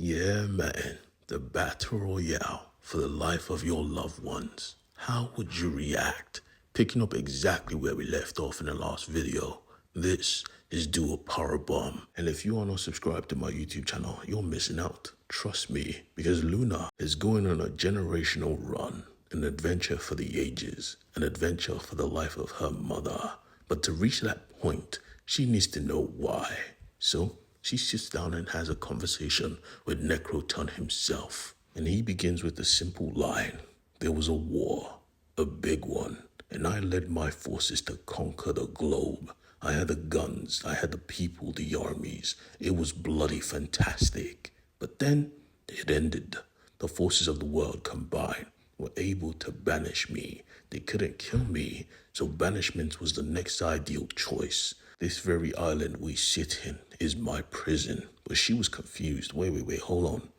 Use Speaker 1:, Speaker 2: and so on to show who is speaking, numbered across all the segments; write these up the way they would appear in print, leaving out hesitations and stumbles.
Speaker 1: Yeah, man, the battle royale for the life of your loved ones. How would you react? Picking up exactly where we left off in the last video. This is Do a Powerbomb. And if you are not subscribed to my YouTube channel, you're missing out. Trust me, because Luna is going on a generational run, an adventure for the ages, an adventure for the life of her mother. But to reach that point, she needs to know why. So she sits down and has a conversation with Necroton himself. And he begins with the simple line, there was a war, a big one, and I led my forces to conquer the globe. I had the guns, I had the people, the armies. It was bloody fantastic. But then it ended. The forces of the world combined were able to banish me. They couldn't kill me, so banishment was the next ideal choice. This very island we sit in is my prison. But she was confused. Wait, hold on.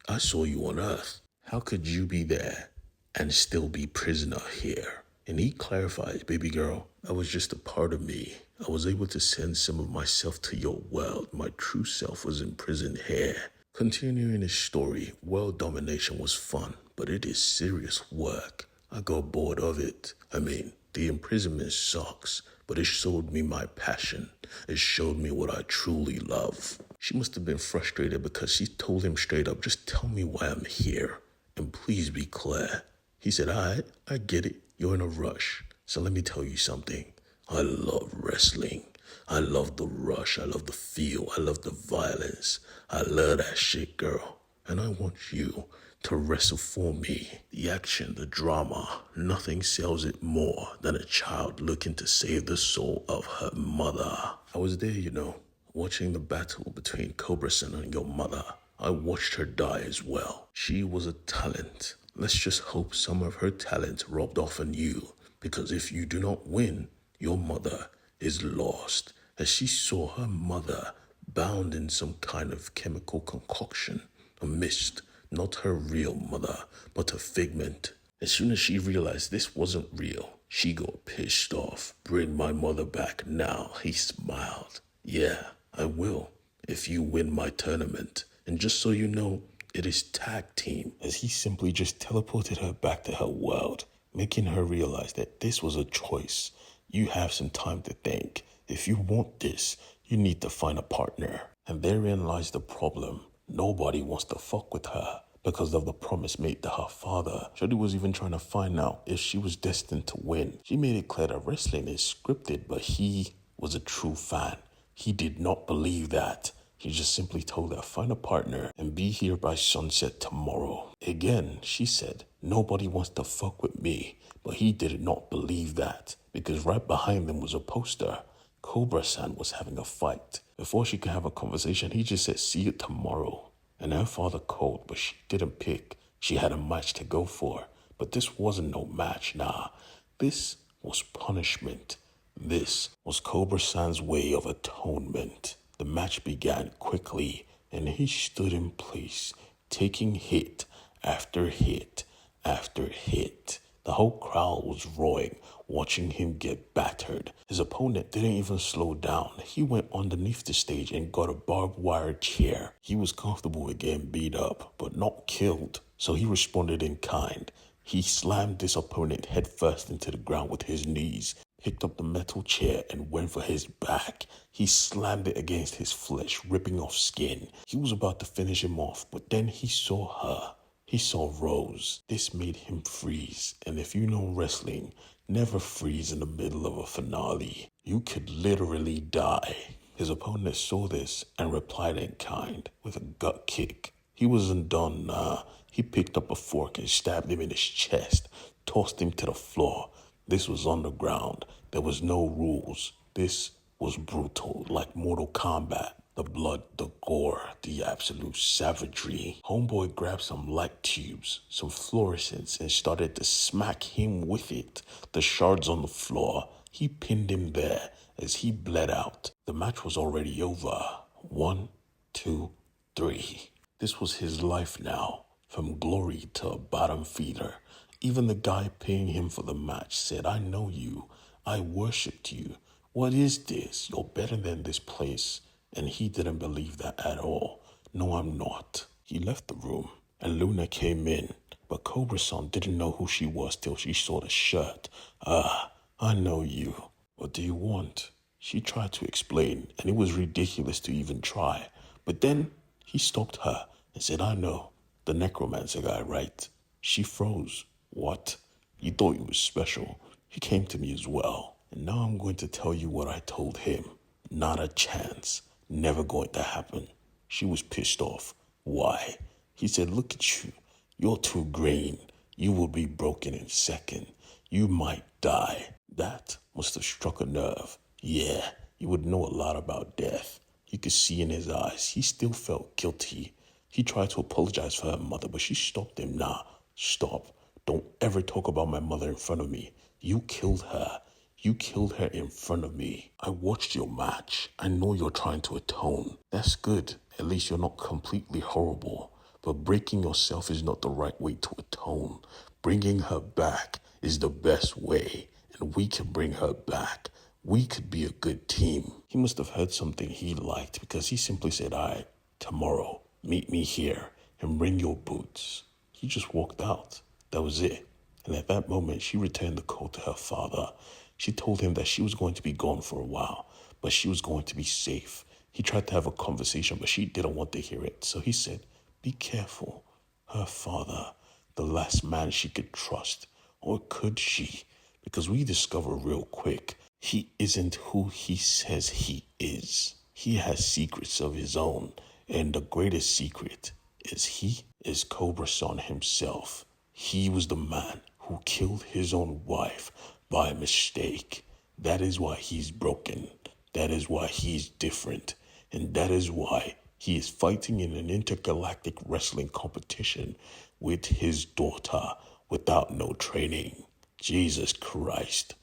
Speaker 1: I saw you on Earth. How could you be there and still be prisoner here? And he clarifies, baby girl, I was just a part of me. I was able to send some of myself to your world. My true self was imprisoned here. Continuing his story, world domination was fun, but it is serious work. I got bored of it. The imprisonment sucks, but it showed me my passion. It showed me what I truly love. She must have been frustrated because she told him straight up, just tell me why I'm here, and please be clear. He said, all right, I get it. You're in a rush. So let me tell you something. I love wrestling. I love the rush. I love the feel. I love the violence. I love that shit, girl. And I want you to wrestle for me. The action, the drama, nothing sells it more than a child looking to save the soul of her mother. I was there, watching the battle between Cobra-san and your mother. I watched her die as well. She was a talent. Let's just hope some of her talent rubbed off on you, because if you do not win, your mother is lost. As she saw her mother bound in some kind of chemical concoction, a mist, not her real mother, but a figment. As soon as she realized this wasn't real, she got pissed off. Bring my mother back now, he smiled. Yeah, I will, if you win my tournament. And just so you know, it is tag team, as he simply just teleported her back to her world, making her realize that this was a choice. You have some time to think. If you want this, you need to find a partner. And therein lies the problem. Nobody wants to fuck with her because of the promise made to her father. Shorty was even trying to find out if she was destined to win. She made it clear that wrestling is scripted, but he was a true fan. He did not believe that. He just simply told her, find a partner and be here by sunset tomorrow. Again, she said, nobody wants to fuck with me. But he did not believe that, because right behind them was a poster. Cobra-san was having a fight. Before she could have a conversation, he just said, see you tomorrow. And her father called, but she didn't pick. She had a match to go for. But this wasn't no match, nah. This was punishment. This was Cobra-san's way of atonement. The match began quickly, and he stood in place, taking hit after hit after hit. The whole crowd was roaring, watching him get battered. His opponent didn't even slow down. He went underneath the stage and got a barbed wire chair. He was comfortable with getting beat up, but not killed, so he responded in kind. He slammed this opponent headfirst into the ground with his knees, picked up the metal chair and went for his back. He slammed it against his flesh, ripping off skin. He was about to finish him off, but then he saw her. He saw Rose. This made him freeze. And if you know wrestling, never freeze in the middle of a finale. You could literally die. His opponent saw this and replied in kind with a gut kick. He wasn't done, nah. He picked up a fork and stabbed him in his chest, tossed him to the floor. This was underground. There was no rules. This was brutal, like Mortal Kombat. The blood, the gore, the absolute savagery. Homeboy grabbed some light tubes, some fluorescents, and started to smack him with it. The shards on the floor. He pinned him there as he bled out. The match was already over. 1, 2, 3. This was his life now, from glory to a bottom feeder. Even the guy paying him for the match said, I know you. I worshipped you. What is this? You're better than this place. And he didn't believe that at all. No, I'm not. He left the room and Luna came in, but Cobra-san didn't know who she was till she saw the shirt. "Ah, I know you. What do you want?" She tried to explain, and it was ridiculous to even try. But then he stopped her and said, "I know, the necromancer guy, right?" She froze. "What? You thought he was special? He came to me as well. And now I'm going to tell you what I told him. Not a chance. Never going to happen." She was pissed off. "Why?" He said, "Look at you. You're too green. You will be broken in a second. You might die." That must have struck a nerve. Yeah, he would know a lot about death. You could see in his eyes, he still felt guilty. He tried to apologize for her mother, but she stopped him. "Nah, stop. Don't ever talk about my mother in front of me. You killed her. You killed her in front of me. I watched your match. I know you're trying to atone. That's good. At least you're not completely horrible. But breaking yourself is not the right way to atone. Bringing her back is the best way. And we can bring her back. We could be a good team." He must have heard something he liked because he simply said, "All right, tomorrow, meet me here and bring your boots." He just walked out. That was it. And at that moment, she returned the coat to her father. She told him that she was going to be gone for a while, but she was going to be safe. He tried to have a conversation, but she didn't want to hear it. So he said, "Be careful." Her father, the last man she could trust. Or could she? Because we discover real quick, he isn't who he says he is. He has secrets of his own. And the greatest secret is Cobra-san himself. He was the man who killed his own wife by mistake. That is why he's broken. That is why he's different. And that is why he is fighting in an intergalactic wrestling competition with his daughter without no training. Jesus Christ.